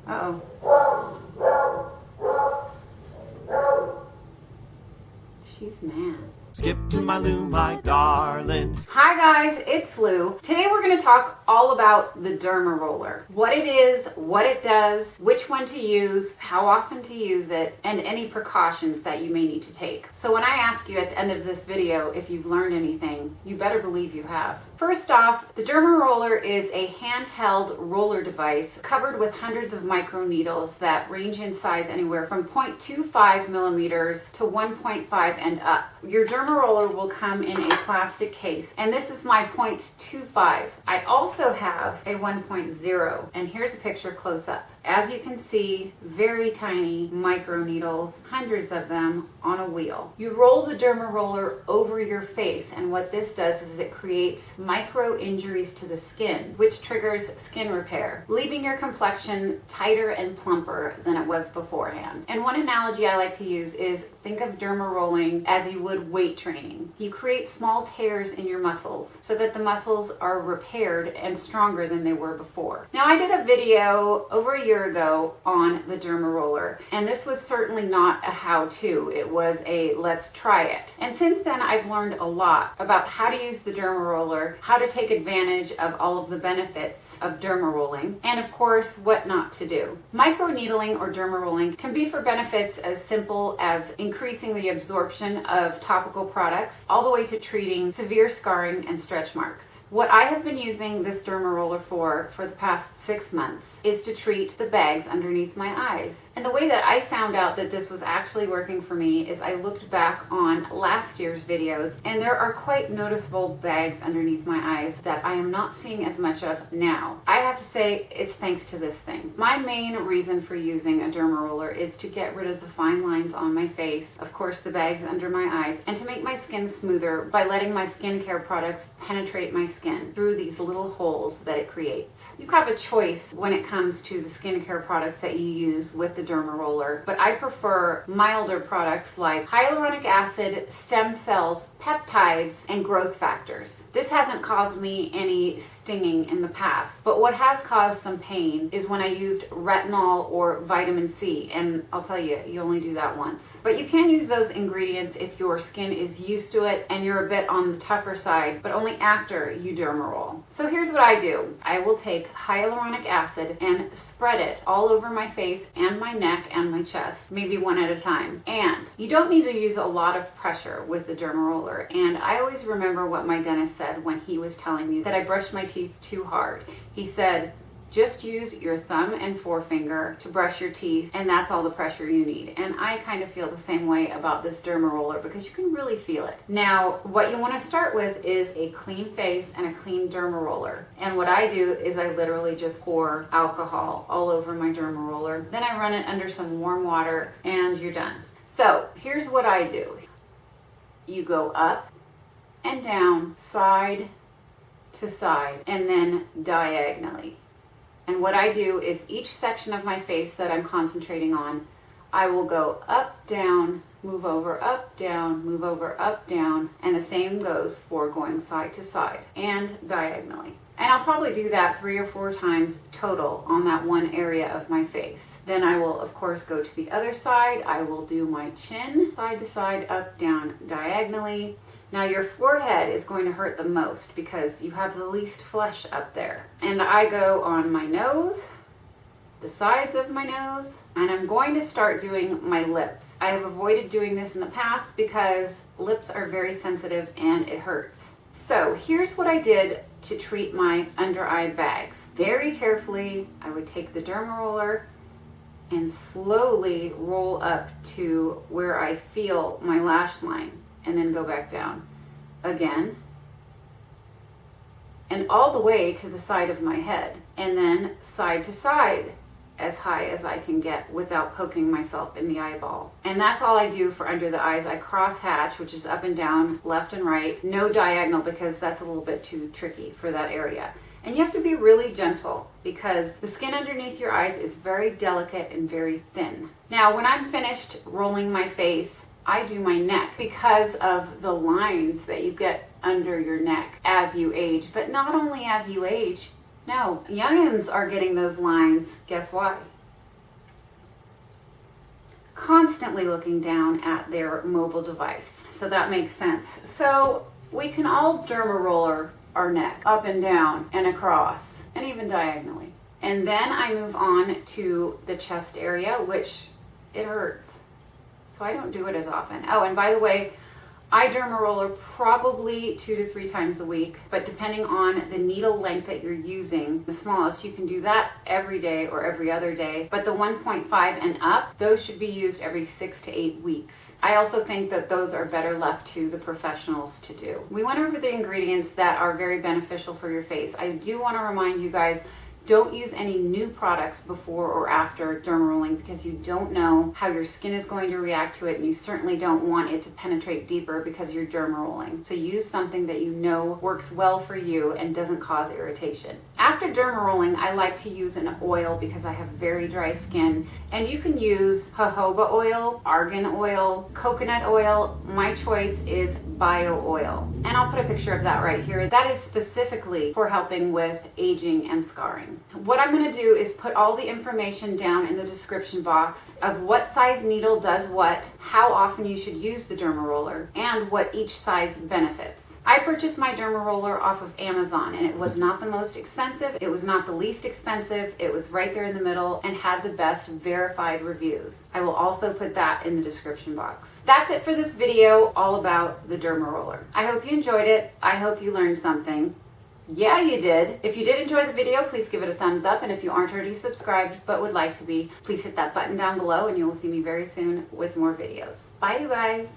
Uh-oh. She's mad. Skip2mylou, my darling. Hi guys, it's Lou. Today we're going to talk all about the Derma Roller. What it is, what it does, which one to use, how often to use it, and any precautions that you may need to take. So when I ask you at the end of this video if you've learned anything, you better believe you have. First off, the Derma Roller is a handheld roller device covered with hundreds of micro needles that range in size anywhere from 0.25 millimeters to 1.5 and up. Your Derma Roller will come in a plastic case, and this is my 0.25. I also have a 1.0, and here's a picture close up. As you can see, very tiny micro needles, hundreds of them on a wheel. You roll the Derma Roller over your face, and what this does is it creates micro injuries to the skin, which triggers skin repair, leaving your complexion tighter and plumper than it was beforehand. And one analogy I like to use is think of derma rolling as you would weight training. You create small tears in your muscles so that the muscles are repaired and stronger than they were before. Now, I did a video over a year ago on the Derma Roller, and this was certainly not a how-to. It was a let's try it. And since then, I've learned a lot about how to use the Derma Roller, how to take advantage of all of the benefits of derma rolling, and of course, what not to do. Microneedling or derma rolling can be for benefits as simple as increasing the absorption of topical products, all the way to treating severe scarring and stretch marks. What I have been using this Derma Roller for the past 6 months is to treat the bags underneath my eyes. And the way that I found out that this was actually working for me is I looked back on last year's videos, and there are quite noticeable bags underneath my eyes that I am not seeing as much of now. I have to say it's thanks to this thing. My main reason for using a Derma Roller is to get rid of the fine lines on my face, of course the bags under my eyes, and to make my skin smoother by letting my skincare products penetrate my skin through these little holes that it creates. You have a choice when it comes to the skincare products that you use with the Derma Roller, but I prefer milder products like hyaluronic acid, stem cells, peptides, and growth factors. This hasn't caused me any stinging in the past, but what has caused some pain is when I used retinol or vitamin C, and I'll tell you, you only do that once. But you can use those ingredients if your skin is used to it and you're a bit on the tougher side, but only after you derma roll. So here's what I do. I will take hyaluronic acid and spread it all over my face and my neck and my chest, maybe one at a time. And you don't need to use a lot of pressure with the Derma Roller, and I always remember what my dentist said when he was telling me that I brushed my teeth too hard. He said, just use your thumb and forefinger to brush your teeth, and that's all the pressure you need. And I kind of feel the same way about this Derma Roller because you can really feel it. Now, what you want to start with is a clean face and a clean Derma Roller. And what I do is I literally just pour alcohol all over my Derma Roller. Then I run it under some warm water and you're done. So here's what I do. You go up and down, side to side, and then diagonally. And what I do is each section of my face that I'm concentrating on, I will go up, down, move over, up, down, move over, up, down, and the same goes for going side to side and diagonally. And I'll probably do that 3 or 4 times total on that one area of my face. Then I will, of course, go to the other side. I will do my chin, side to side, up, down, diagonally. Now your forehead is going to hurt the most because you have the least flesh up there. And I go on my nose, the sides of my nose, and I'm going to start doing my lips. I have avoided doing this in the past because lips are very sensitive and it hurts. So here's what I did to treat my under eye bags. Very carefully, I would take the Derma Roller and slowly roll up to where I feel my lash line, and then go back down again, and all the way to the side of my head, and then side to side as high as I can get without poking myself in the eyeball. And that's all I do for under the eyes. I cross hatch, which is up and down, left and right, no diagonal because that's a little bit too tricky for that area. And you have to be really gentle because the skin underneath your eyes is very delicate and very thin. Now, when I'm finished rolling my face, I do my neck because of the lines that you get under your neck as you age. But not only as you age, no, youngins are getting those lines. Guess why? constantly looking down at their mobile device. So that makes sense. So we can all derma roller our neck up and down and across and even diagonally. And then I move on to the chest area, which it hurts. So I don't do it as often. Oh, and by the way, I derma roller probably 2 to 3 times a week, but depending on the needle length that you're using, the smallest, you can do that every day or every other day. But the 1.5 and up, those should be used every 6 to 8 weeks. I also think that those are better left to the professionals to do. We went over the ingredients that are very beneficial for your face. I do want to remind you guys, don't use any new products before or after derma rolling because you don't know how your skin is going to react to it, and you certainly don't want it to penetrate deeper because you're derma rolling. So use something that you know works well for you and doesn't cause irritation. After derma rolling, I like to use an oil because I have very dry skin, and you can use jojoba oil, argan oil, coconut oil. My choice is bio oil, and I'll put a picture of that right here. That is specifically for helping with aging and scarring. What I'm going to do is put all the information down in the description box of what size needle does what, how often you should use the derma roller, and what each size benefits. I purchased my derma roller off of Amazon, and it was not the most expensive, it was not the least expensive, it was right there in the middle and had the best verified reviews. I will also put that in the description box. That's it for this video all about the derma roller. I hope you enjoyed it. I hope you learned something. Yeah, you did. If you did enjoy the video, please give it a thumbs up. And if you aren't already subscribed but would like to be, please hit that button down below and you will see me very soon with more videos. Bye, you guys.